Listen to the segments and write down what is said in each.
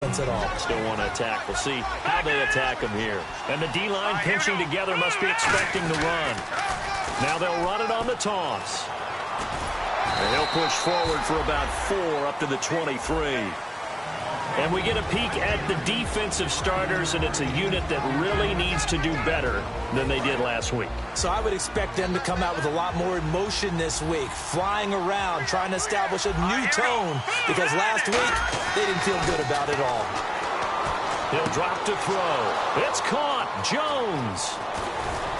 at all. Still want to attack. We'll see how they attack him here. And the D-line pinching together must be expecting the run. Now they'll run it on the toss. And he'll push forward for about 4 up to the 23. And we get a peek at the defensive starters, and it's a unit that really needs to do better than they did last week. So I would expect them to come out with a lot more emotion this week, flying around, trying to establish a new tone, because last week they didn't feel good about it all. He'll drop to throw. It's caught. Jones.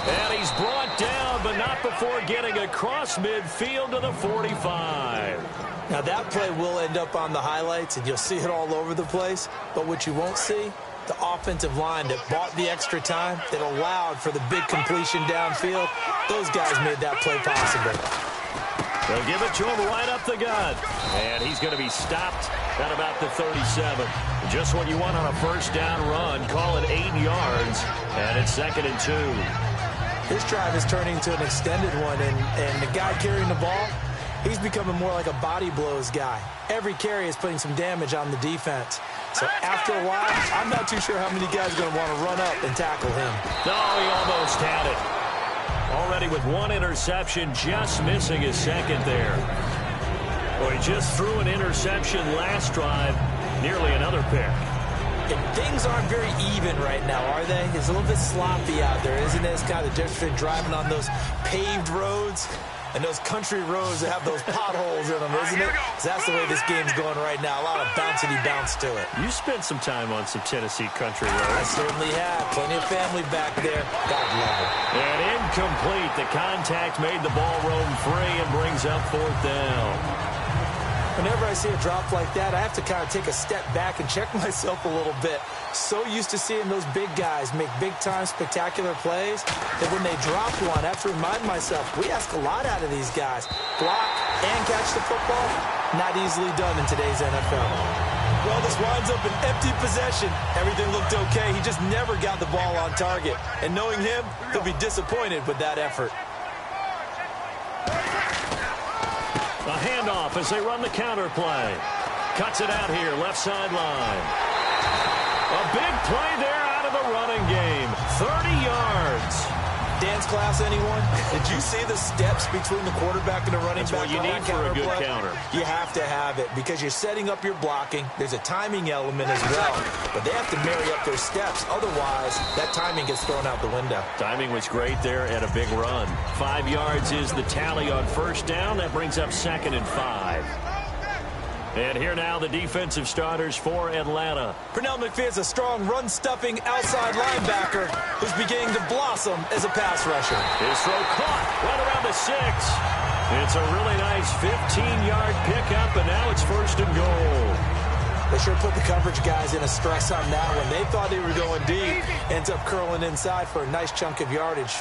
And he's brought down, but not before getting across midfield to the 45. Now, that play will end up on the highlights, and you'll see it all over the place. But what you won't see, the offensive line that bought the extra time, that allowed for the big completion downfield, those guys made that play possible. They'll give it to him right up the gut. And he's going to be stopped at about the 37. Just what you want on a first down run. Call it 8 yards, and it's 2nd and 2. This drive is turning into an extended one, and the guy carrying the ball, he's becoming more like a body blows guy. Every carry is putting some damage on the defense. So after a while, I'm not too sure how many guys are going to want to run up and tackle him. Oh, he almost had it. Already with 1 interception, just missing his 2nd there. Well, he just threw an interception last drive, nearly another pick. And things aren't very even right now, are they? It's a little bit sloppy out there, isn't it? It's kind of the difference between driving on those paved roads and those country roads that have those potholes in them, isn't it? That's the way this game's going right now. A lot of bouncy bounce to it. You spent some time on some Tennessee country roads. I certainly have. Plenty of family back there. God love it. And incomplete. The contact made the ball roam free and brings up 4th down. Whenever I see a drop like that, I have to kind of take a step back and check myself a little bit. So used to seeing those big guys make big-time spectacular plays that when they drop one, I have to remind myself, we ask a lot out of these guys. Block and catch the football, not easily done in today's NFL. Well, this winds up an empty possession. Everything looked okay. He just never got the ball on target. And knowing him, he'll be disappointed with that effort. A handoff as they run the counter play. Cuts it out here, left sideline. A big play there out of the running game. 30 yards. Dance class, anyone? Did you see the steps between the quarterback and the running back? That's what you need for a good play? counter. You have to have it because you're setting up your blocking. There's a timing element as well. But they have to marry up their steps. Otherwise, that timing gets thrown out the window. Timing was great there and a big run. 5 yards is the tally on first down. That brings up 2nd and 5. And here now the defensive starters for Atlanta. Pernell McPhee is a strong run-stuffing outside linebacker who's beginning to blossom as a pass rusher. His throw caught right around the 6. It's a really nice 15-yard pickup, and now it's 1st and goal. They sure put the coverage guys in a stress on that one. They thought they were going deep. Ends up curling inside for a nice chunk of yardage.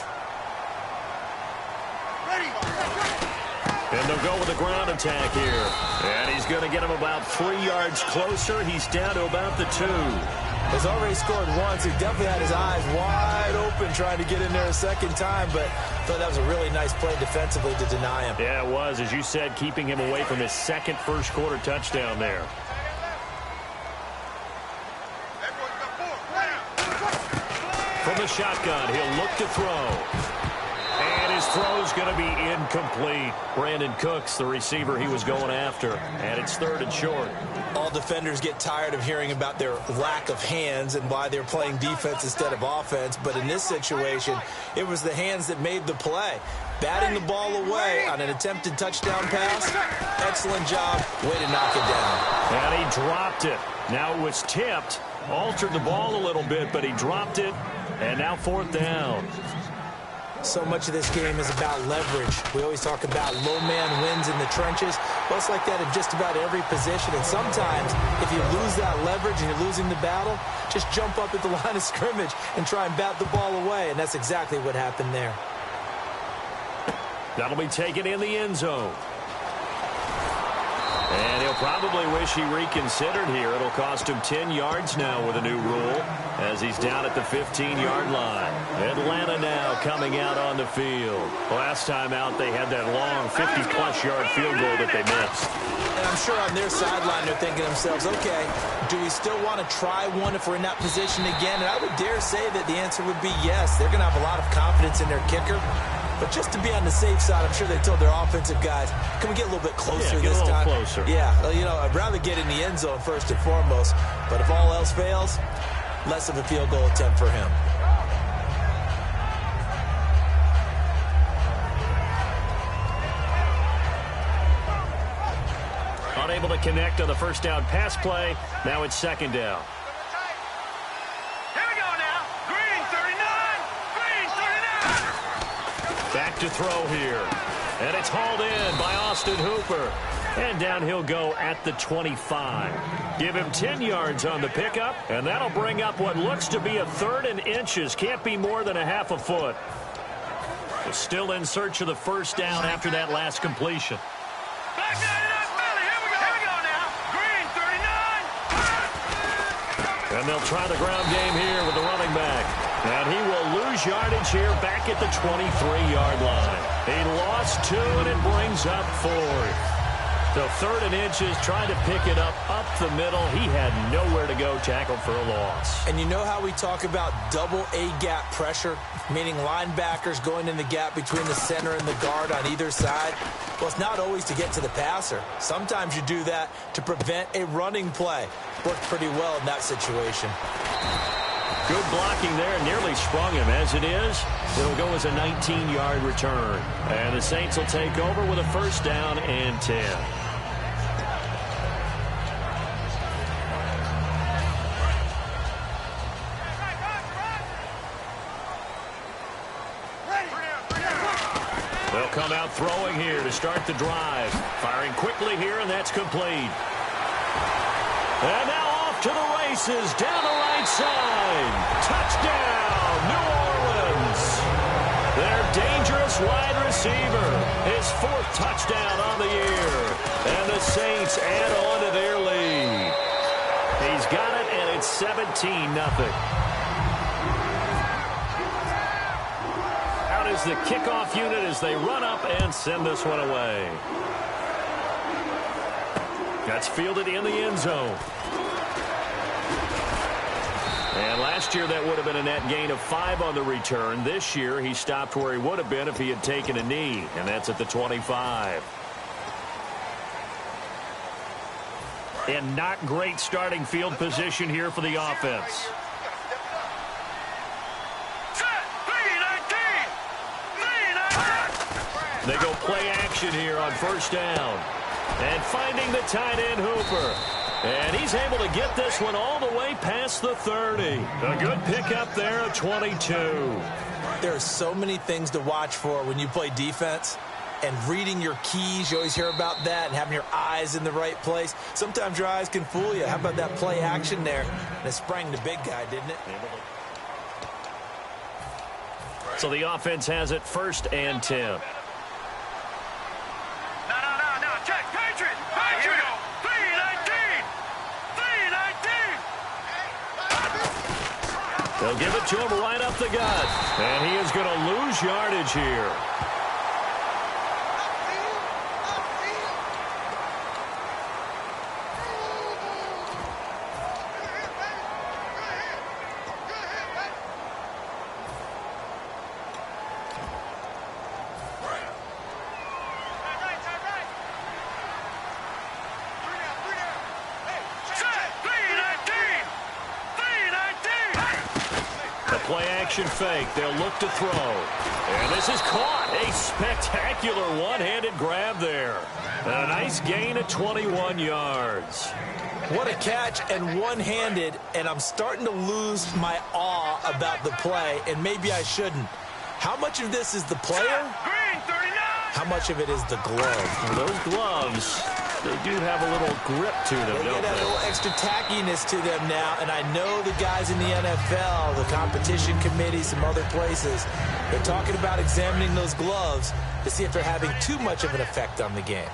And they'll go with a ground attack here. And he's going to get him about 3 yards closer. He's down to about the 2. Has already scored once. He definitely had his eyes wide open trying to get in there a second time, but I thought that was a really nice play defensively to deny him. Yeah, it was. As you said, keeping him away from his 2nd first-quarter touchdown there. From the shotgun, he'll look to throw. And his throw's going to be incomplete. Brandon Cooks, the receiver he was going after. And it's 3rd and short. All defenders get tired of hearing about their lack of hands and why they're playing defense instead of offense. But in this situation, it was the hands that made the play. Batting the ball away on an attempted touchdown pass. Excellent job. Way to knock it down. And he dropped it. Now it was tipped. Altered the ball a little bit, but he dropped it. And now 4th down. So much of this game is about leverage. We always talk about low man wins in the trenches. Well, it's like that in just about every position. And sometimes, if you lose that leverage and you're losing the battle, just jump up at the line of scrimmage and try and bat the ball away. And that's exactly what happened there. That'll be taken in the end zone. And he'll probably wish he reconsidered here. It'll cost him 10 yards now with a new rule as he's down at the 15-yard line. Atlanta now coming out on the field. Last time out, they had that long 50-plus yard field goal that they missed. And I'm sure on their sideline they're thinking to themselves, okay, do we still want to try one if we're in that position again? And I would dare say that the answer would be yes. They're going to have a lot of confidence in their kicker. But just to be on the safe side, I'm sure they told their offensive guys, can we get a little bit closer this time? Closer. Yeah, you know, I'd rather get in the end zone first and foremost. But if all else fails, less of a field goal attempt for him. Unable to connect on the first down pass play. Now it's second down. Back to throw here. And it's hauled in by Austin Hooper. And down he'll go at the 25. Give him 10 yards on the pickup, and that'll bring up what looks to be a 3rd and inches. Can't be more than a half a foot. We're still in search of the first down after that last completion. And they'll try the ground game here with the running back. And he will lose yardage here back at the 23-yard line. He lost 2, and it brings up 4th. So 3rd and inches, trying to pick it up the middle. He had nowhere to go, tackled for a loss. And you know how we talk about double A-gap pressure, meaning linebackers going in the gap between the center and the guard on either side? Well, it's not always to get to the passer. Sometimes you do that to prevent a running play. Worked pretty well in that situation. Good blocking there, nearly sprung him. As it is, it'll go as a 19-yard return. And the Saints will take over with a first down and 10. They'll come out throwing here to start the drive. Firing quickly here, and that's complete. And now off to the races, down the right side. Touchdown, New Orleans. Their dangerous wide receiver. His 4th touchdown on the year. And the Saints add on to their lead. He's got it, and it's 17-0. Out is the kickoff unit as they run up and send this one away. That's fielded in the end zone. And last year that would have been a net gain of 5 on the return. This year he stopped where he would have been if he had taken a knee, and that's at the 25. And not great starting field position here for the offense. They go play action here on first down. And finding the tight end, Hooper. And he's able to get this one all the way past the 30. A good pickup there at 22. There are so many things to watch for when you play defense. And reading your keys, you always hear about that, and having your eyes in the right place. Sometimes your eyes can fool you. How about that play action there? And it sprang the big guy, didn't it? So the offense has it 1st and 10. They'll give it to him right up the gut. And he is going to lose yardage here. Fake. They'll look to throw. And this is caught. A spectacular one-handed grab there. And a nice gain of 21 yards. What a catch, and one-handed, and I'm starting to lose my awe about the play, and maybe I shouldn't. How much of this is the player? How much of it is the glove? Well, those gloves, they do have a little grip to them, don't they? They get a little extra tackiness to them now, and I know the guys in the NFL, the competition committee, some other places, they're talking about examining those gloves to see if they're having too much of an effect on the game.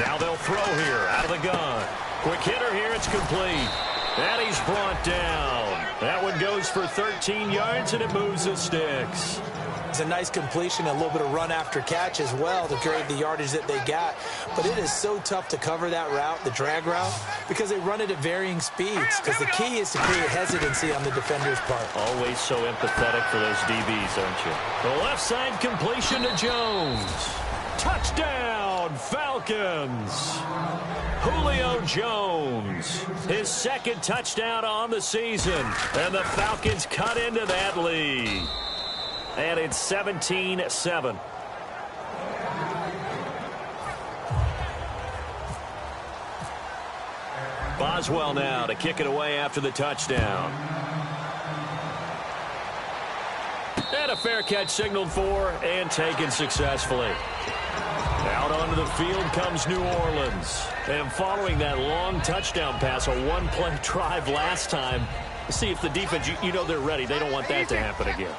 Now they'll throw here out of the gun. Quick hitter here. It's complete. And he's brought down. That one goes for 13 yards, and it moves the sticks. It's a nice completion, a little bit of run after catch as well to create the yardage that they got. But it is so tough to cover that route, the drag route, because they run it at varying speeds. Because the key is to create hesitancy on the defender's part. Always so empathetic for those DBs, aren't you? The left side completion to Jones. Touchdown, Falcons. Julio Jones, his second touchdown on the season. And the Falcons cut into that lead. And it's 17-7. Boswell now to kick it away after the touchdown. And a fair catch signaled for and taken successfully. Out onto the field comes New Orleans. And following that long touchdown pass, a one-play drive last time, see if the defense, you know they're ready. They don't want that to happen again.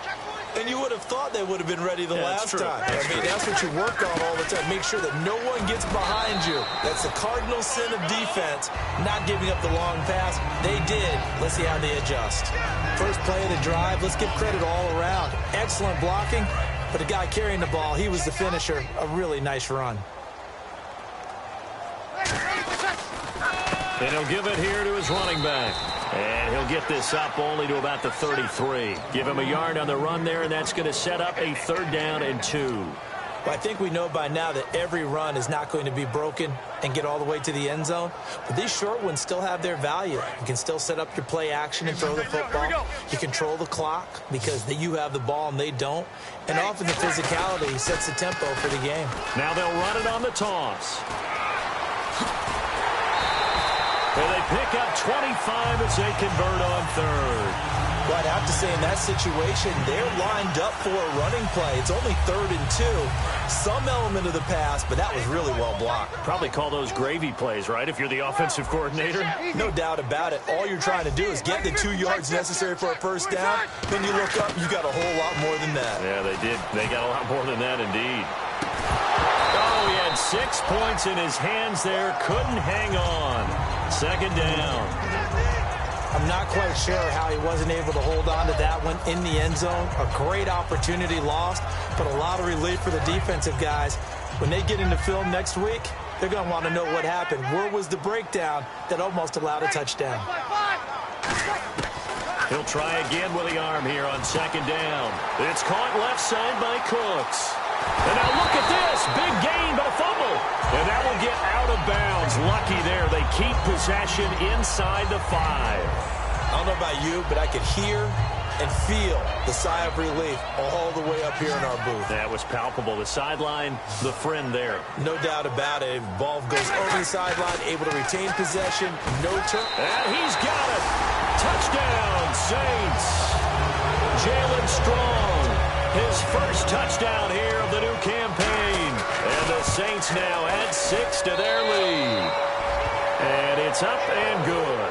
And you would have thought they would have been ready the last time. That's what you work on all the time. Make sure that no one gets behind you. That's the cardinal sin of defense, not giving up the long pass. They did. Let's see how they adjust. First play of the drive, let's give credit all around. Excellent blocking, but the guy carrying the ball, he was the finisher. A really nice run. And he'll give it here to his running back. And he'll get this up only to about the 33. Give him a yard on the run there, and that's going to set up a 3rd down and 2. Well, I think we know by now that every run is not going to be broken and get all the way to the end zone. But these short ones still have their value. You can still set up your play action and throw the football. You control the clock because you have the ball and they don't. And often the physicality sets the tempo for the game. Now they'll run it on the toss. And they pick up 25 as they convert on 3rd. Well, I'd have to say in that situation, they're lined up for a running play. It's only 3rd and 2. Some element of the pass, but that was really well blocked. Probably call those gravy plays, right, if you're the offensive coordinator? No doubt about it. All you're trying to do is get the 2 yards necessary for a 1st down. Then you look up, you got a whole lot more than that. Yeah, they did. They got a lot more than that indeed. Oh, he had 6 points in his hands there. Couldn't hang on. 2nd down. I'm not quite sure how he wasn't able to hold on to that one in the end zone. A great opportunity lost, but a lot of relief for the defensive guys. When they get into film next week, they're going to want to know what happened. Where was the breakdown that almost allowed a touchdown? He'll try again with the arm here on 2nd down. It's caught left side by Cooks. And now look at this. Big gain, but a fumble. And that will get out of bounds. Lucky there. They keep possession inside the 5. I don't know about you, but I could hear and feel the sigh of relief all the way up here in our booth. That was palpable. The sideline, the friend there. No doubt about it. Ball goes over the sideline, able to retain possession. No turn. And he's got it. Touchdown, Saints. Jalen Strong. His first touchdown here of the new campaign. And the Saints now add 6 to their lead. And it's up and good.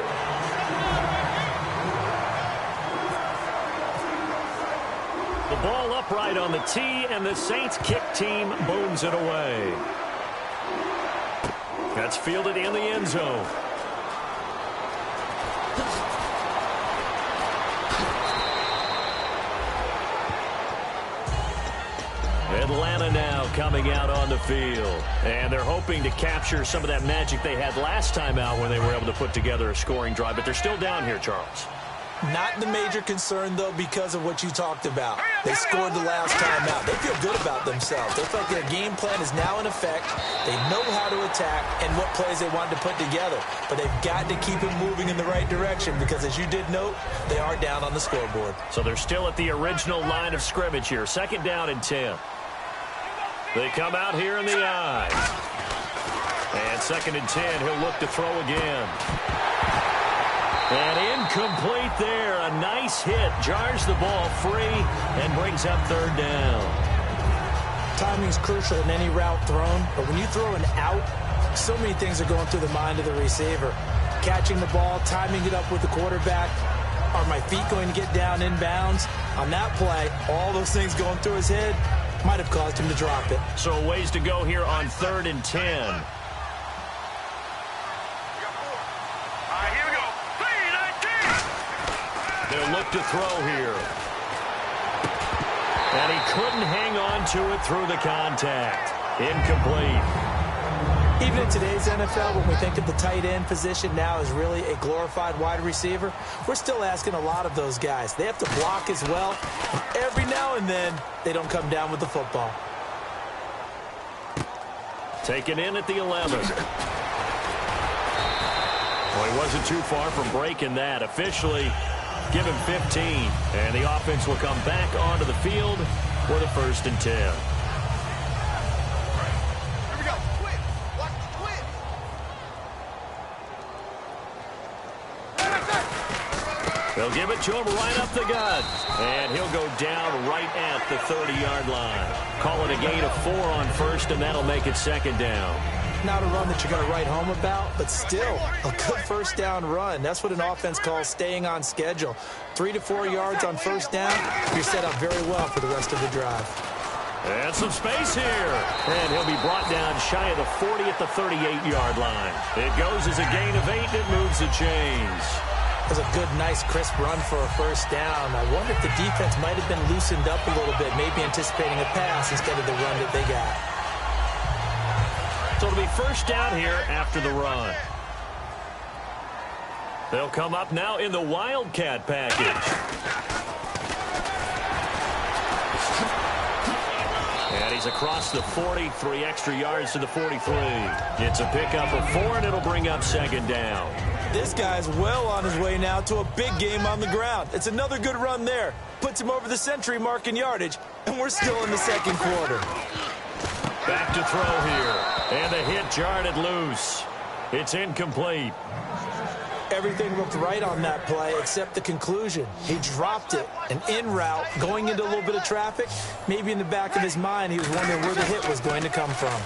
The ball upright on the tee, and the Saints kick team booms it away. That's fielded in the end zone. Atlanta now coming out on the field. And they're hoping to capture some of that magic they had last time out when they were able to put together a scoring drive. But they're still down here, Charles. Not the major concern, though, because of what you talked about. They scored the last time out. They feel good about themselves. They feel like their game plan is now in effect. They know how to attack and what plays they want to put together. But they've got to keep it moving in the right direction because, as you did note, they are down on the scoreboard. So they're still at the original line of scrimmage here. 2nd down and 10. They come out here in the I. And 2nd and 10, he'll look to throw again. And incomplete there. A nice hit. Jars the ball free and brings up 3rd down. Timing's crucial in any route thrown, but when you throw an out, so many things are going through the mind of the receiver. Catching the ball, timing it up with the quarterback. Are my feet going to get down in bounds? On that play, all those things going through his head might have caused him to drop it. So ways to go here on 3rd and 10. look to throw here. And he couldn't hang on to it through the contact. Incomplete. Even in today's NFL, when we think of the tight end position now as really a glorified wide receiver, we're still asking a lot of those guys. They have to block as well. Every now and then, they don't come down with the football. Taken in at the 11. Well, he wasn't too far from breaking that. Officially, give him 15. And the offense will come back onto the field for the 1st and 10. They'll give it to him right up the gut. And he'll go down right at the 30-yard line. Call it a gain of 4 on 1st, and that'll make it 2nd down. Not a run that you're going to write home about, but still a good 1st down run. That's what an offense calls staying on schedule. 3 to 4 yards on 1st down, you're set up very well for the rest of the drive. And some space here. And he'll be brought down shy of the 40 at the 38-yard line. It goes as a gain of 8, and it moves the chains. That was a good, nice, crisp run for a 1st down. I wonder if the defense might have been loosened up a little bit, maybe anticipating a pass instead of the run that they got. So it'll be 1st down here after the run. They'll come up now in the Wildcat package. And he's across the 40, 3 extra yards to the 43. It's a pickup of 4, and it'll bring up 2nd down. This guy's well on his way now to a big game on the ground. It's another good run there. Puts him over the century mark in yardage, and we're still in the 2nd quarter. Back to throw here. And the hit jarred it loose. It's incomplete. Everything looked right on that play except the conclusion. He dropped it, an in route, going into a little bit of traffic. Maybe in the back of his mind, he was wondering where the hit was going to come from.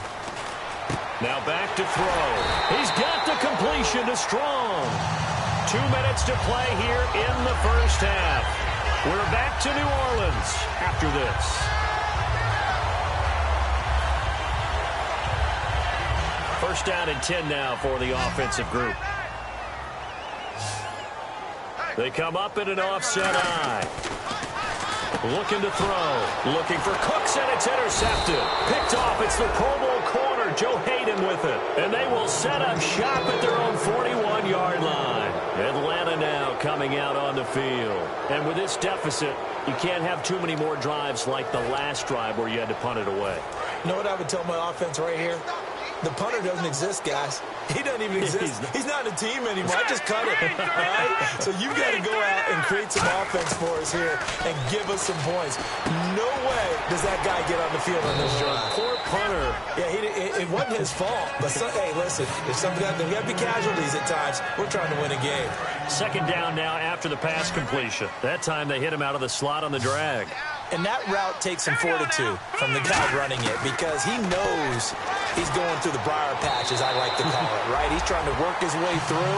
Now back to throw. He's got the completion to Strong. 2 minutes to play here in the 1st half. We're back to New Orleans after this. First down and 10 now for the offensive group. They come up in an offset eye. Looking to throw. Looking for Cooks, and it's intercepted. Picked off. It's the Pro Bowl corner, Joe Hayden, with it. And they will set up shop at their own 41-yard line. Atlanta now coming out on the field. And with this deficit, you can't have too many more drives like the last drive where you had to punt it away. You know what I would tell my offense right here? The punter doesn't exist, guys. He doesn't even exist. He's not a team anymore. I just cut it, all right? So you've got to go out and create some offense for us here and give us some points. No way does that guy get on the field on this drive. Poor punter. Yeah, it wasn't his fault. But, hey, listen, there's got to be casualties at times. We're trying to win a game. 2nd down now after the pass completion. That time they hit him out of the slot on the drag. And that route takes some fortitude from the guy running it because he knows he's going through the briar patch, as I like to call it, right? He's trying to work his way through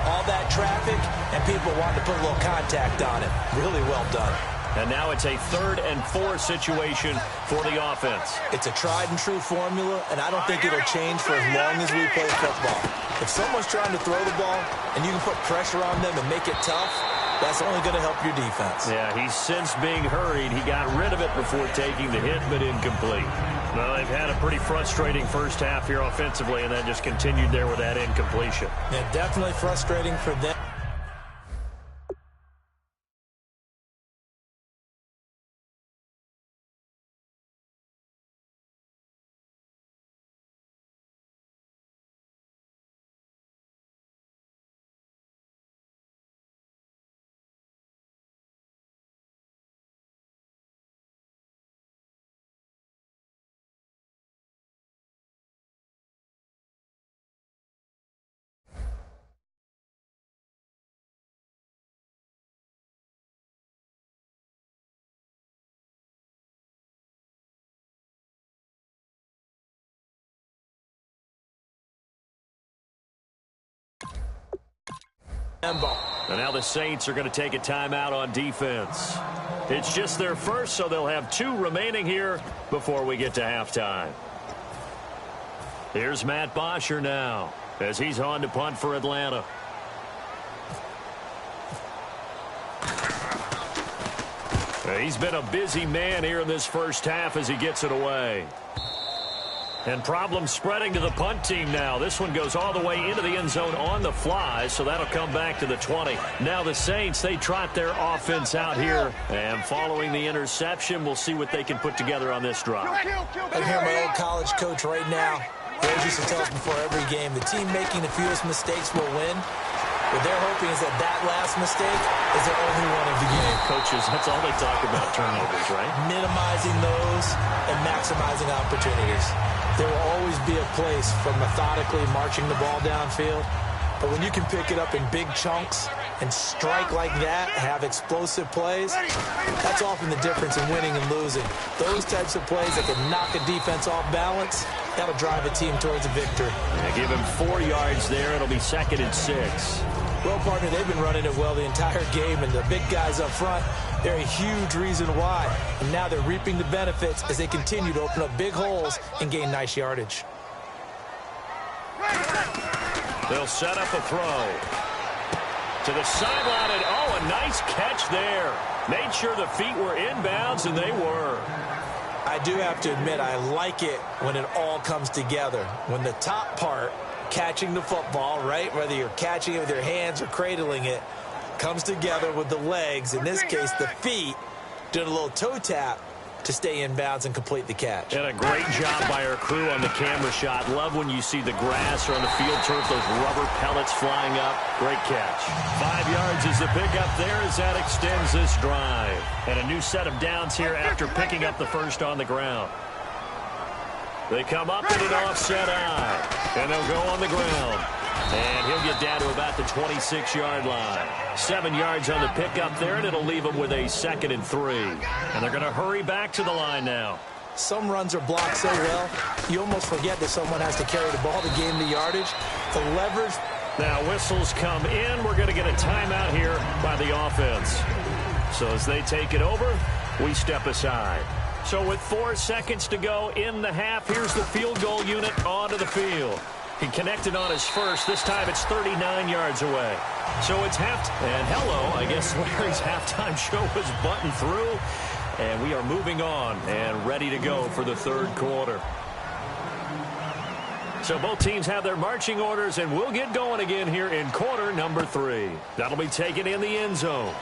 all that traffic, and people want to put a little contact on it. Really well done. And now it's a 3rd and 4 situation for the offense. It's a tried-and-true formula, and I don't think it'll change for as long as we play football. If someone's trying to throw the ball and you can put pressure on them and make it tough, that's only going to help your defense. Yeah, he's since being hurried. He got rid of it before taking the hit, but incomplete. Well, they've had a pretty frustrating 1st half here offensively, and that just continued there with that incompletion. Yeah, definitely frustrating for them. And now the Saints are going to take a timeout on defense. It's just their first, so they'll have 2 remaining here before we get to halftime. Here's Matt Bosher now as he's on to punt for Atlanta. He's been a busy man here in this first half as he gets it away. And problems spreading to the punt team now. This one goes all the way into the end zone on the fly, so that'll come back to the 20. Now the Saints, they trot their offense out here. And following the interception, we'll see what they can put together on this drive. I hear my old college coach right now. He always used to tell us before every game, the team making the fewest mistakes will win. What they're hoping is that last mistake is their only one of the game. Coaches, that's all they talk about, turnovers, right? Minimizing those and maximizing opportunities. There will always be a place for methodically marching the ball downfield. But when you can pick it up in big chunks and strike like that, have explosive plays, that's often the difference in winning and losing. Those types of plays that can knock a defense off balance, that'll drive a team towards a victory. Yeah, give him 4 yards there. It'll be 2nd and 6. Well, partner, they've been running it well the entire game, and the big guys up front, they're a huge reason why. And now they're reaping the benefits as they continue to open up big holes and gain nice yardage. They'll set up a throw. To the sideline, and oh, a nice catch there. Made sure the feet were inbounds, and they were. I do have to admit, I like it when it all comes together. When the top part, catching the football, right, whether you're catching it with your hands or cradling it, comes together with the legs, in this case the feet, doing a little toe tap to stay in bounds and complete the catch. And a great job by our crew on the camera shot. Love when you see the grass or on the field turf, those rubber pellets flying up. Great catch. 5 yards is the pickup there as that extends this drive. And a new set of downs here after picking up the first on the ground. They come up in an offset eye, and they'll go on the ground. And he'll get down to about the 26-yard line. 7 yards on the pickup there, and it'll leave him with a 2nd and 3. And they're going to hurry back to the line now. Some runs are blocked so well, you almost forget that someone has to carry the ball to gain the yardage. The leverage. Now whistles come in. We're going to get a timeout here by the offense. So as they take it over, we step aside. So with 4 seconds to go in the half, here's the field goal unit onto the field. He connected on his first. This time it's 39 yards away. So it's halftime. And hello, I guess Larry's halftime show was buttoned through. And we are moving on and ready to go for the third quarter. So both teams have their marching orders, and we'll get going again here in quarter number 3. That'll be taken in the end zone.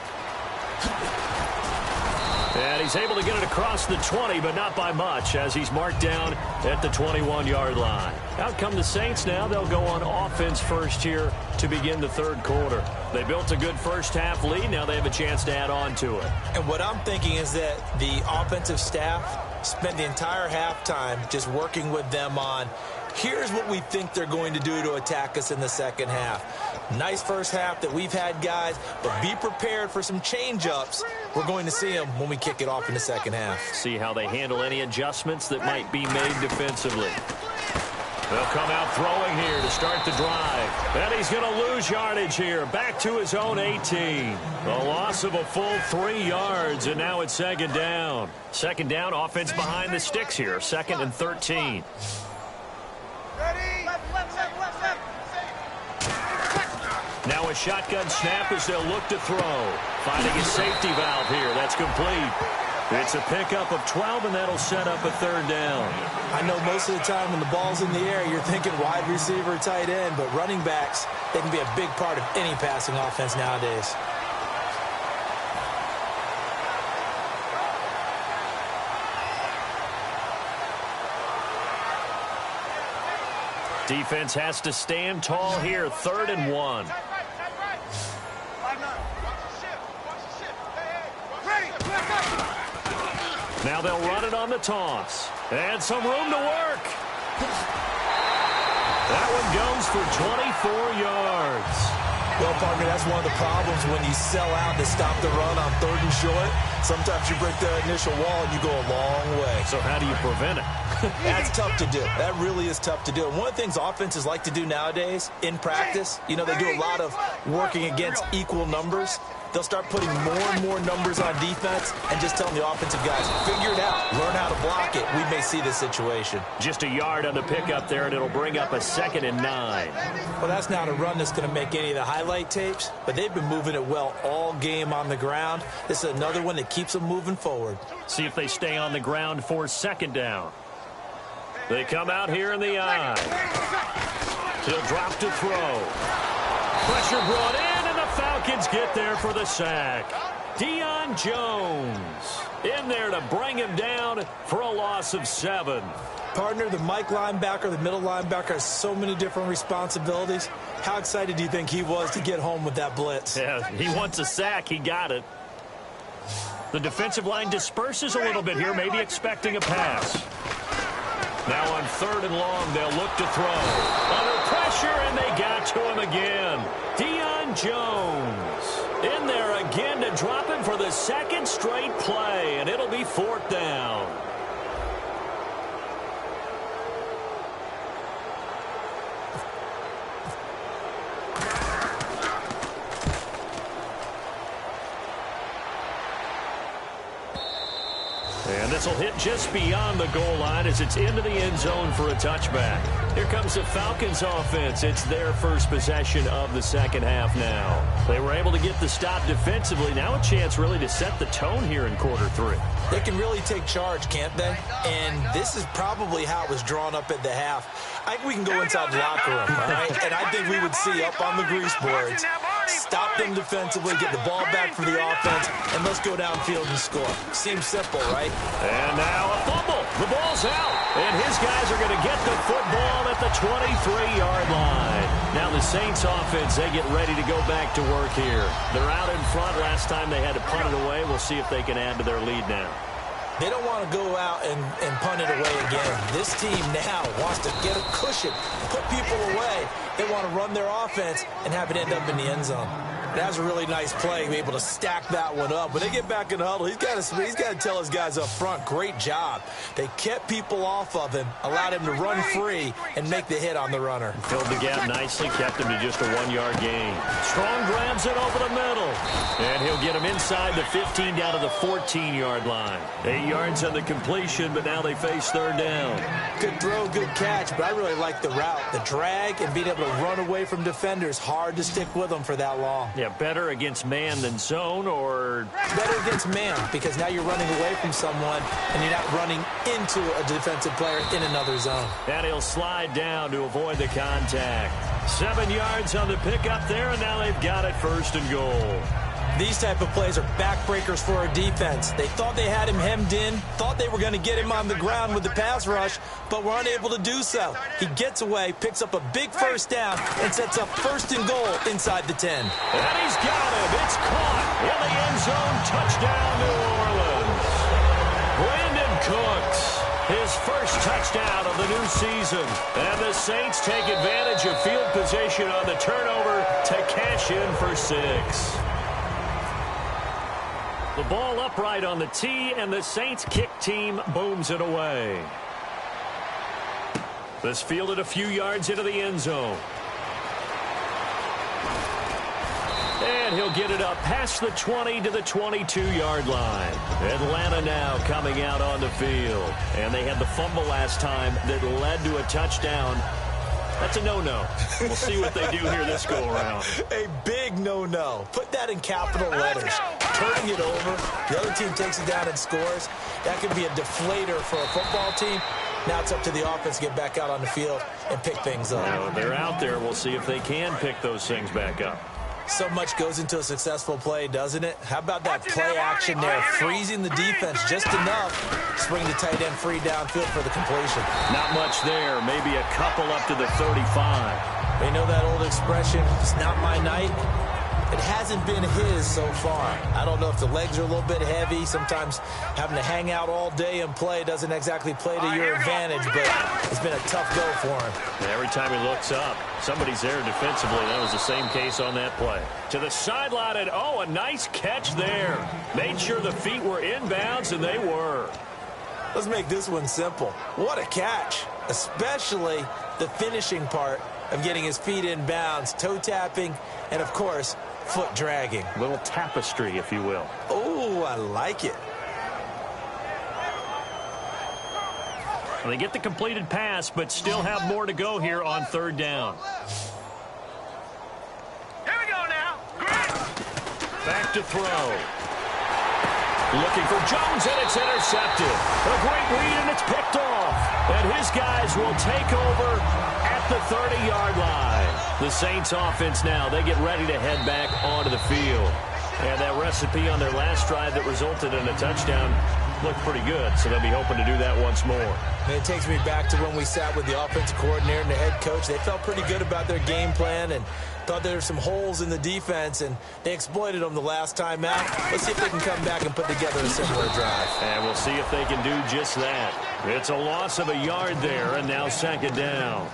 And he's able to get it across the 20, but not by much, as he's marked down at the 21-yard line. Out come the Saints now. They'll go on offense first here to begin the third quarter. They built a good first-half lead. Now they have a chance to add on to it. And what I'm thinking is that the offensive staff spent the entire halftime just working with them on, here's what we think they're going to do to attack us in the second half. Nice first half that we've had, guys, but be prepared for some change-ups. We're going to see them when we kick it off in the second half. See how they handle any adjustments that might be made defensively. They'll come out throwing here to start the drive. And he's going to lose yardage here. Back to his own 18. A loss of a full 3 yards, and now it's 2nd down. 2nd down, offense behind the sticks here. 2nd and 13. Now a shotgun snap as they'll look to throw. Finding a safety valve here. That's complete. It's a pickup of 12, and that'll set up a 3rd down. I know most of the time when the ball's in the air, you're thinking wide receiver, tight end, but running backs, they can be a big part of any passing offense nowadays. Defense has to stand tall here. 3rd and 1. Now they'll run it on the toss. And some room to work. That one goes for 24 yards. Well, partner, that's one of the problems when you sell out to stop the run on 3rd and short. Sometimes you break the initial wall and you go a long way. So how do you prevent it? That's tough to do. That really is tough to do. And one of the things offenses like to do nowadays in practice, you know, they do a lot of working against equal numbers. they'll start putting more and more numbers on defense and just telling the offensive guys, figure it out, learn how to block it. We may see this situation. Just a yard on the pickup there, and it'll bring up a 2nd and 9. Well, that's not a run that's going to make any of the highlight tapes, but they've been moving it well all game on the ground. This is another one that keeps them moving forward. See if they stay on the ground for 2nd down. They come out here in the eye. He'll drop to throw. Pressure brought in, and the Falcons get there for the sack. Deion Jones in there to bring him down for a loss of 7. Partner, the Mike linebacker, the middle linebacker has so many different responsibilities. How excited do you think he was to get home with that blitz? Yeah, he wants a sack. He got it. The defensive line disperses a little bit here, maybe expecting a pass. Now on 3rd and long, they'll look to throw. Under pressure, and they got to him again. Deion Jones in there again to drop him for the 2nd straight play, and it'll be 4th down. And this will hit just beyond the goal line as it's into the end zone for a touchback. Here comes the Falcons offense. It's their first possession of the 2nd half now. They were able to get the stop defensively. Now a chance really to set the tone here in quarter 3. They can really take charge, can't they? And this is probably how it was drawn up at the half. I think we can go inside the locker room, all right? And I think we would see up on the grease boards, stop them defensively, get the ball back for the offense, and let's go downfield and score. Seems simple, right? And now a fumble. The ball's out. And his guys are going to get the football at the 23-yard line. Now the Saints offense, they get ready to go back to work here. They're out in front. Last time they had to punt it away. We'll see if they can add to their lead now. They don't want to go out and punt it away again. This team now wants to get a cushion, put people away. They want to run their offense and have it end up in the end zone. That was a really nice play, be able to stack that one up. When they get back in the huddle, he's got to tell his guys up front, great job. They kept people off of him, allowed him to run free and make the hit on the runner. Filled the gap nicely, kept him to just a 1-yard gain. Strong grabs it over the middle. And he'll get him inside the 15 down to the 14-yard line. 8 yards on the completion, but now they face 3rd down. Good throw, good catch, but I really like the route. The drag and being able to run away from defenders, hard to stick with them for that long. Yeah, better against man than zone, or better against man, because now you're running away from someone and you're not running into a defensive player in another zone. And he'll slide down to avoid the contact. 7 yards on the pickup there, and now they've got it 1st and goal. These type of plays are backbreakers for our defense. They thought they had him hemmed in, thought they were going to get him on the ground with the pass rush, but were unable to do so. He gets away, picks up a big 1st down, and sets up 1st and goal inside the 10. And he's got him. It's caught in the end zone. Touchdown, New Orleans. Brandon Cooks, his first touchdown of the new season. And the Saints take advantage of field position on the turnover to cash in for 6. The ball upright on the tee, and the Saints kick team booms it away. This fielded a few yards into the end zone. And he'll get it up past the 20 to the 22-yard line. Atlanta now coming out on the field. And they had the fumble last time that led to a touchdown. That's a no-no. We'll see what they do here this go-around. A big no-no. Put that in capital letters. Turning it over, the other team takes it down and scores. That could be a deflator for a football team. Now it's up to the offense to get back out on the field and pick things up. Now they're out there. We'll see if they can pick those things back up. So much goes into a successful play, doesn't it? How about that play action there? Freezing the defense just enough to bring the tight end free downfield for the completion. Not much there. Maybe a couple up to the 35. You know that old expression, it's not my night? It hasn't been his so far. I don't know if the legs are a little bit heavy. Sometimes having to hang out all day and play doesn't exactly play to your advantage, but it's been a tough go for him. And every time he looks up, somebody's there defensively. That was the same case on that play. To the sideline, and oh, a nice catch there. Made sure the feet were inbounds, and they were. Let's make this one simple. What a catch, especially the finishing part of getting his feet in bounds, toe tapping, and, of course, foot dragging. A little tapestry, if you will. Oh, I like it. Well, they get the completed pass, but still have more to go here on third down. Here we go now. Back to throw. Looking for Jones, and it's intercepted. A great read, and it's picked off. And his guys will take over at the 30-yard line. The Saints offense now, they get ready to head back onto the field. And that recipe on their last drive that resulted in a touchdown looked pretty good, so they'll be hoping to do that once more. And it takes me back to when we sat with the offensive coordinator and the head coach. They felt pretty good about their game plan and thought there were some holes in the defense, and they exploited them the last time out. Let's see if they can come back and put together a similar drive. And we'll see if they can do just that. It's a loss of a yard there, and now second down.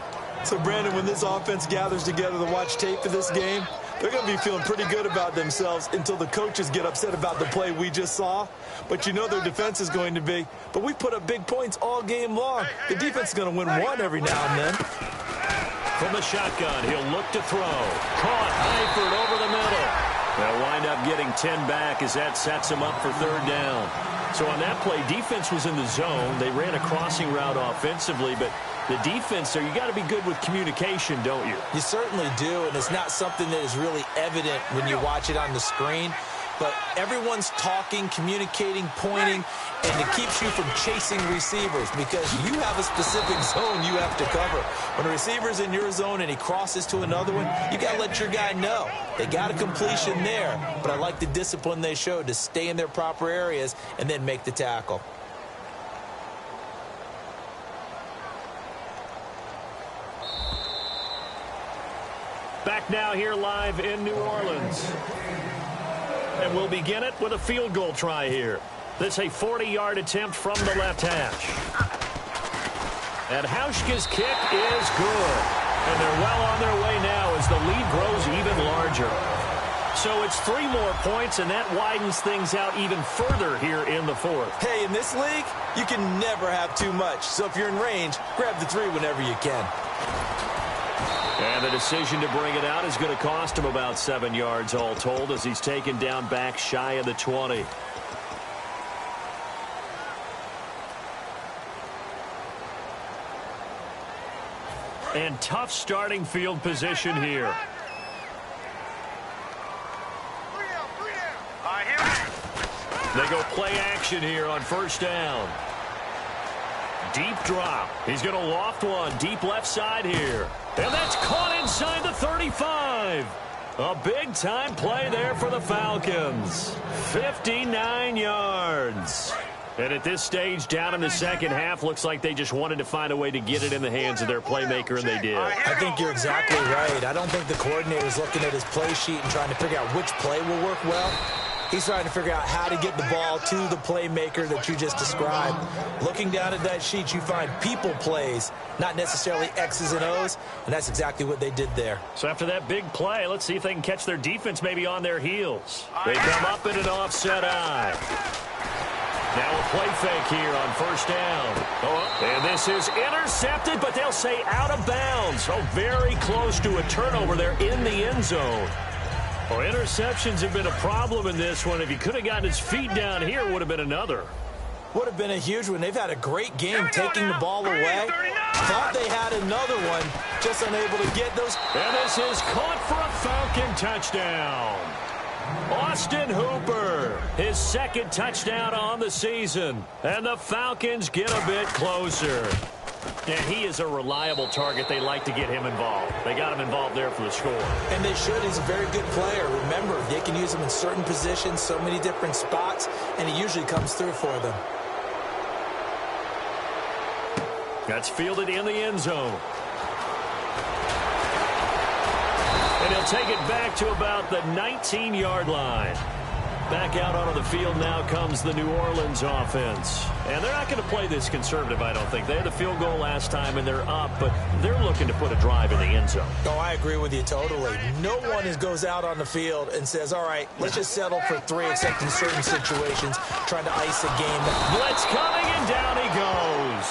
So, Brandon, when this offense gathers together to watch tape for this game, they're going to be feeling pretty good about themselves until the coaches get upset about the play we just saw. But you know their defense is going to be. But we put up big points all game long. The defense is going to win one every now and then. From the shotgun, he'll look to throw. Caught, Eifert over the middle. They'll wind up getting 10 back as that sets him up for third down. So on that play, defense was in the zone. They ran a crossing route offensively, but the defense there, you got to be good with communication, don't you? You certainly do, and it's not something that is really evident when you watch it on the screen. But everyone's talking, communicating, pointing, and it keeps you from chasing receivers because you have a specific zone you have to cover. When a receiver's in your zone and he crosses to another one, you got to let your guy know. They got a completion there, but I like the discipline they showed to stay in their proper areas and then make the tackle. Back now here live in New Orleans. And we'll begin it with a field goal try here. This a 40-yard attempt from the left hash. And Hauschka's kick is good. And they're well on their way now as the lead grows even larger. So it's 3 more points, and that widens things out even further here in the fourth. Hey, in this league, you can never have too much. So if you're in range, grab the 3 whenever you can. And the decision to bring it out is going to cost him about 7 yards all told as he's taken down back shy of the 20. And tough starting field position here. They go play action here on first down. Deep drop. He's going to loft one deep left side here. And that's caught inside the 35. A big-time play there for the Falcons. 59 yards. And at this stage, down in the second half, looks like they just wanted to find a way to get it in the hands of their playmaker, and they did. I think you're exactly right. I don't think the coordinator's looking at his play sheet and trying to figure out which play will work well. He's trying to figure out how to get the ball to the playmaker that you just described. Looking down at that sheet, you find people plays, not necessarily X's and O's, and that's exactly what they did there. So after that big play, let's see if they can catch their defense maybe on their heels. They come up in an offset eye. Now a play fake here on first down. And this is intercepted, but they'll say out of bounds. Oh, very close to a turnover there in the end zone. Well, interceptions have been a problem in this one. If he could have gotten his feet down here, it would have been another. Would have been a huge one. They've had a great game taking the ball away. Thought they had another one, just unable to get those. And this is caught for a Falcon touchdown. Austin Hooper, his second touchdown on the season. And the Falcons get a bit closer. And he is a reliable target. They like to get him involved. They got him involved there for the score. And they should. He's a very good player. Remember, they can use him in certain positions, so many different spots, and he usually comes through for them. That's fielded in the end zone. And he'll take it back to about the 19-yard line. Back out onto the field now comes the New Orleans offense. And they're not going to play this conservative, I don't think. They had a field goal last time, and they're up, but they're looking to put a drive in the end zone. Oh, I agree with you totally. No one goes out on the field and says, all right, let's just settle for 3, except in certain situations, trying to ice a game. Blitz coming, and down he goes.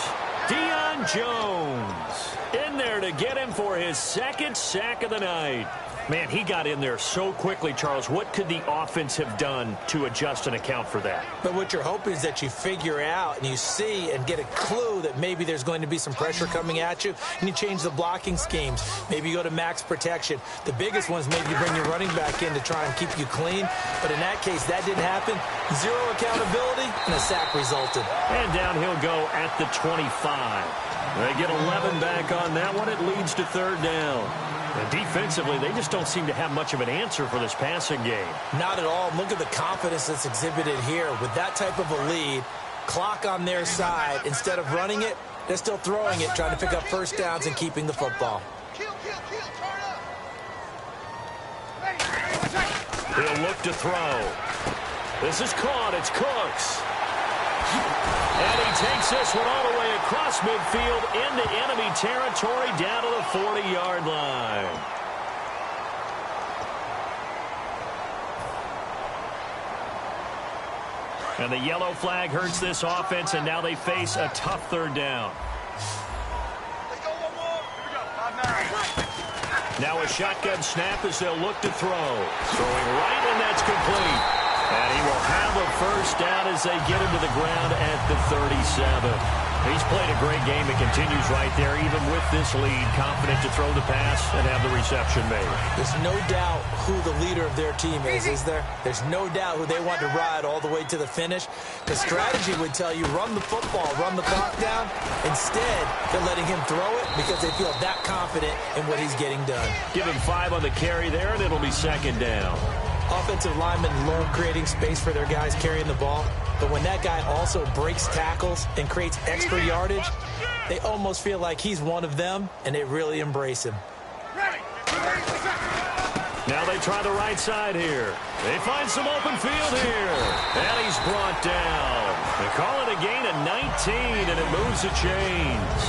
Deion Jones in there to to get him for his second sack of the night. Man, he got in there so quickly, Charles. What could the offense have done to adjust and account for that? But what you're hoping is that you figure out and you see and get a clue that maybe there's going to be some pressure coming at you, and you change the blocking schemes. Maybe you go to max protection. The biggest ones, maybe you bring your running back in to try and keep you clean. But in that case, that didn't happen. Zero accountability, and a sack resulted. And down he'll go at the 25. They get 11 back on that one. It leads to third down. And defensively, they just don't seem to have much of an answer for this passing game. Not at all. Look at the confidence that's exhibited here. With that type of a lead, clock on their side, instead of running it, they're still throwing it, trying to pick up first downs and keeping the football. He'll look to throw. This is caught. It's Cooks. And he takes this one all the way across midfield into enemy territory down to the 40-yard line. And the yellow flag hurts this offense, and now they face a tough third down. Now a shotgun snap as they'll look to throw. Throwing right, and that's complete. And he will have a first down as they get him to the ground at the 37. He's played a great game. It continues right there, even with this lead, confident to throw the pass and have the reception made. There's no doubt who the leader of their team is there? There's no doubt who they want to ride all the way to the finish. The strategy would tell you, run the football, run the clock down. Instead, they're letting him throw it because they feel that confident in what he's getting done. Give him 5 on the carry there, and it'll be second down. Offensive linemen love creating space for their guys carrying the ball, but when that guy also breaks tackles and creates extra yardage, they almost feel like he's one of them, and they really embrace him. Now they try the right side here. They find some open field here, and he's brought down. They call it a gain of 19, and it moves the chains.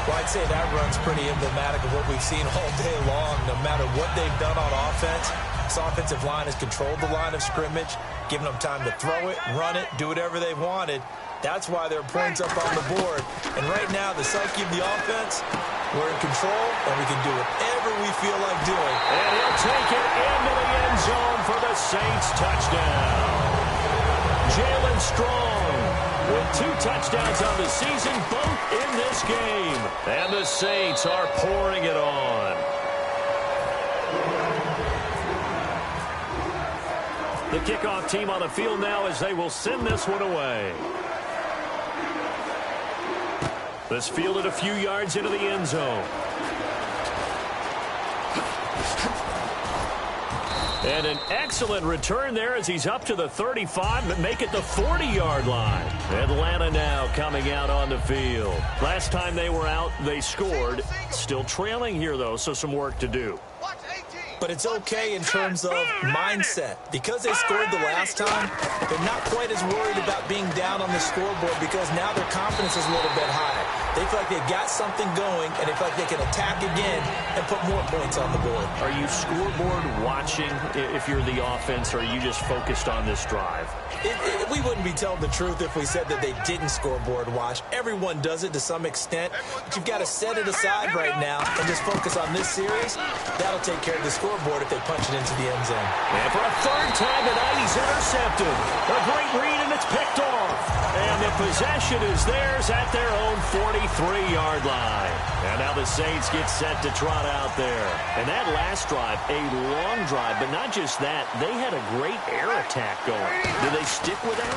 Well, I'd say that run's pretty emblematic of what we've seen all day long. No matter what they've done on offense, this offensive line has controlled the line of scrimmage, given them time to throw it, run it, do whatever they wanted. That's why there are points up on the board. And right now, the psyche of the offense, we're in control, and we can do whatever we feel like doing. And he'll take it into the end zone for the Saints touchdown. Jalen Strong with 2 touchdowns on the season, both in this game. And the Saints are pouring it on. The kickoff team on the field now as they will send this one away. This fielded a few yards into the end zone. And an excellent return there as he's up to the 35, but make it the 40-yard line. Atlanta now coming out on the field. Last time they were out, they scored. Still trailing here, though, so some work to do. But it's okay in terms of mindset. Because they scored the last time, they're not quite as worried about being down on the scoreboard because now their confidence is a little bit higher. They feel like they've got something going, and they feel like they can attack again and put more points on the board. Are you scoreboard watching if you're the offense, or are you just focused on this drive? We wouldn't be telling the truth if we said that they didn't scoreboard watch. Everyone does it to some extent, but you've got to set it aside right now and just focus on this series. That'll take care of the scoreboard if they punch it into the end zone. And for a third time tonight, he's intercepted. A great read, and it's picked off. And the possession is theirs at their own 43-yard line. And now the Saints get set to trot out there. And that last drive, a long drive, but not just that. They had a great air attack going. Do they stick with that?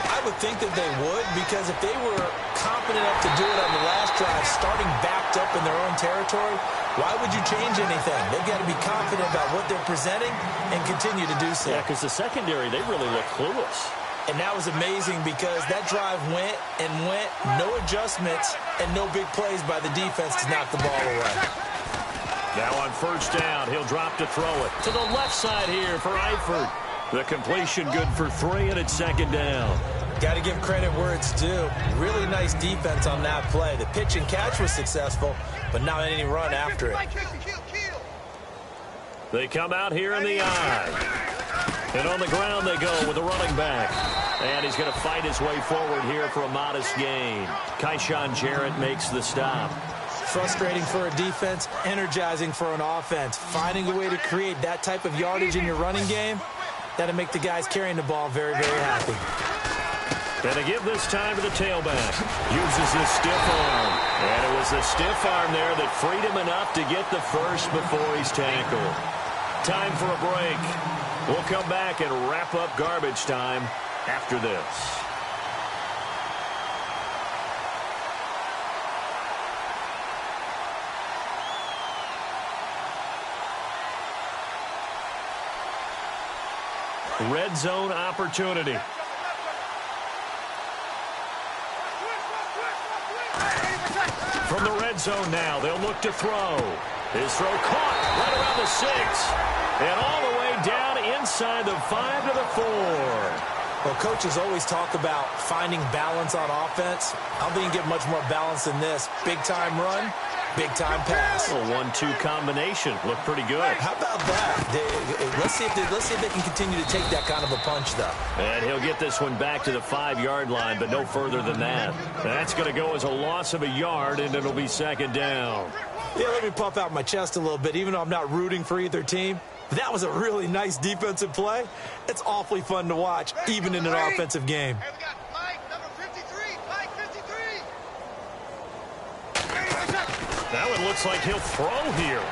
I would think that they would, because if they were confident enough to do it on the last drive, starting backed up in their own territory, why would you change anything? They've got to be confident about what they're presenting and continue to do so. Yeah, because the secondary, they really look clueless. And that was amazing because that drive went and went, no adjustments, and no big plays by the defense to knock the ball away. Now on first down, he'll drop to throw it. To the left side here for Eifert. The completion good for 3, and it's second down. Got to give credit where it's due. Really nice defense on that play. The pitch and catch was successful, but not any run after it. They come out here in the eye. And on the ground they go with a running back. And he's going to fight his way forward here for a modest gain. Kaishan Jarrett makes the stop. frustrating for a defense, energizing for an offense. Finding a way to create that type of yardage in your running game, that'll make the guys carrying the ball very, very happy. And to give this time to the tailback. Uses his stiff arm. And it was the stiff arm there that freed him enough to get the first before he's tackled. Time for a break. We'll come back and wrap up garbage time after this. Red zone opportunity. From the red zone now, they'll look to throw. His throw caught right around the 6. And all the way down inside the 5 to the 4. Well, coaches always talk about finding balance on offense. I don't think you get much more balance than this. Big-time run, big-time pass. A 1-2 combination. Looked pretty good. How about that? Let's see if they can continue to take that kind of a punch, though. And he'll get this one back to the 5-yard line, but no further than that. That's going to go as a loss of a yard, and it'll be second down. Yeah, let me puff out my chest a little bit, even though I'm not rooting for either team. That was a really nice defensive play. It's awfully fun to watch, even in an offensive game. Hey, we got Mike, number 53. Mike, 53. That one looks like he'll throw here.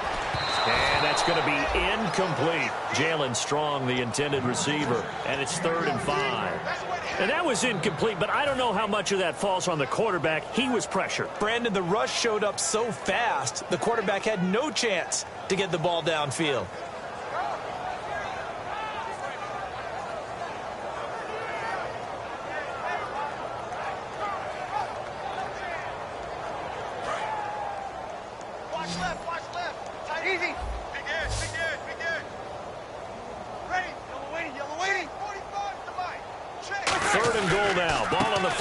And that's going to be incomplete. Jalen Strong, the intended receiver. And it's 3rd and 5. And that was incomplete, but I don't know how much of that falls on the quarterback. He was pressured. Brandon, the rush showed up so fast, the quarterback had no chance to get the ball downfield. Watch left. Tight, easy. Big edge. Ready, yellow waiting. 45 to Mike. Check. 3rd and goal now. Ball on the 5.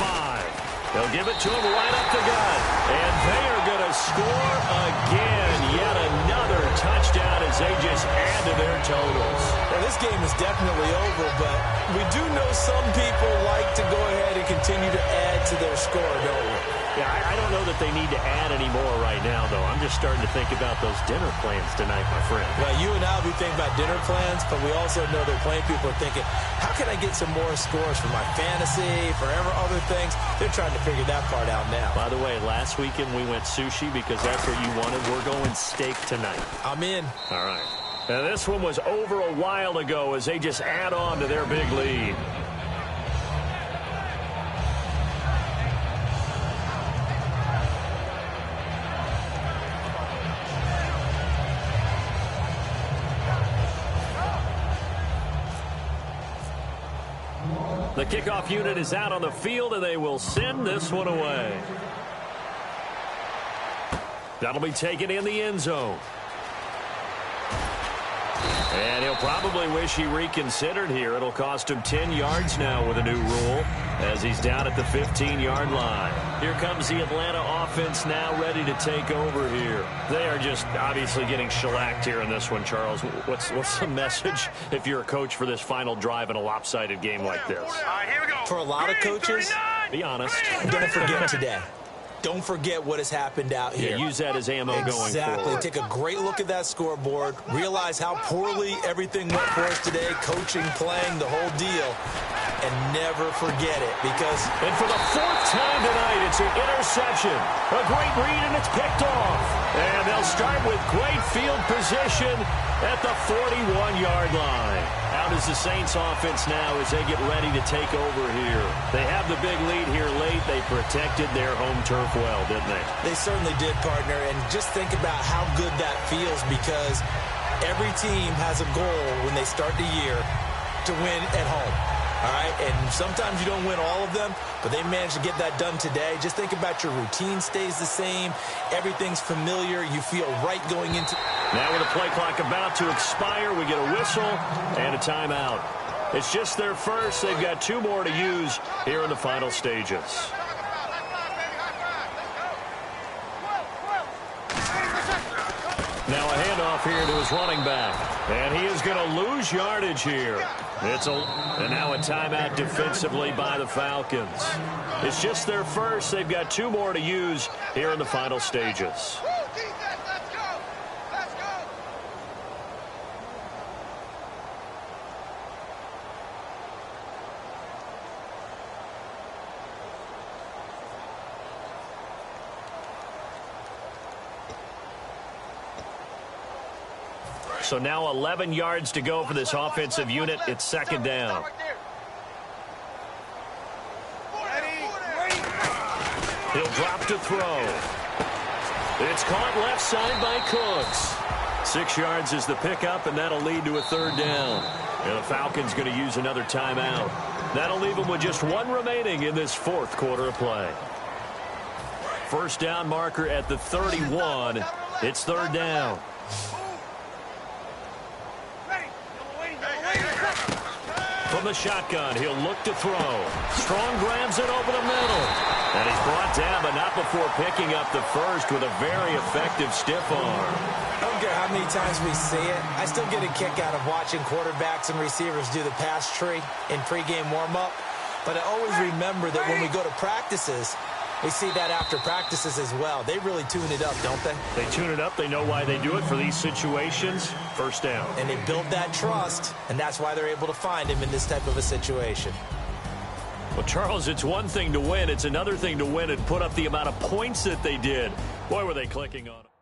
They'll give it to him right up the gut. And they are going to score again. Yet another touchdown as they just add to their totals. Well, this game is definitely over, but we do know some people like to go ahead and continue to add to their score, don't we? Yeah, I don't know that they need to add any more right now, though. I'm just starting to think about those dinner plans tonight, my friend. Well, you and I will be thinking about dinner plans, but we also know their playing people are thinking, how can I get some more scores for my fantasy, for other things? They're trying to figure that part out now. By the way, last weekend we went sushi because that's what you wanted. We're going steak tonight. I'm in. All right. Now, this one was over a while ago as they just add on to their big lead. The kickoff unit is out on the field, and they will send this one away. That'll be taken in the end zone. And he'll probably wish he reconsidered here. It'll cost him 10 yards now with a new rule as he's down at the 15-yard line. Here comes the Atlanta offense now ready to take over here. They are just obviously getting shellacked here in this one, Charles. What's the message if you're a coach for this final drive in a lopsided game like this? All right, here we go. For a lot of coaches, Be honest. don't forget today. Don't forget what has happened out here. Yeah, use that as ammo going forward. Exactly. Take a great look at that scoreboard. Realize how poorly everything went for us today. Coaching, playing, the whole deal. And never forget it because... And for the 4th time tonight, it's an interception. A great read, and it's picked off. And they'll start with great field position at the 41-yard line. Out is the Saints offense now as they get ready to take over here. They have the big lead here late. They protected their home turf well, didn't they? They certainly did, partner. And just think about how good that feels because every team has a goal when they start the year to win at home. All right, and sometimes you don't win all of them, but they managed to get that done today. Just think about your routine stays the same. Everything's familiar. You feel right going into... Now with the play clock about to expire, we get a whistle and a timeout. It's just their first. They've got 2 more to use here in the final stages. Now a handoff here to his running back. And he is going to lose yardage here. And now a timeout defensively by the Falcons. It's just their first. They've got 2 more to use here in the final stages. So now 11 yards to go for this offensive unit. It's second down. He'll drop to throw. It's caught left side by Cooks. 6 yards is the pickup, and that'll lead to a third down. And the Falcons going to use another timeout. That'll leave them with just one remaining in this fourth quarter of play. First down marker at the 31. It's third down. From the shotgun, he'll look to throw. Strong grabs it over the middle. And he's brought down, but not before picking up the first with a very effective stiff arm. I don't care how many times we see it. I still get a kick out of watching quarterbacks and receivers do the pass tree in pregame warm-up. But I always remember that when we go to practices, we see that after practices as well. They really tune it up, don't they? They tune it up. They know why they do it for these situations. First down. And they build that trust, and that's why they're able to find him in this type of a situation. Well, Charles, it's one thing to win. It's another thing to win and put up the amount of points that they did. Boy, were they clicking on it.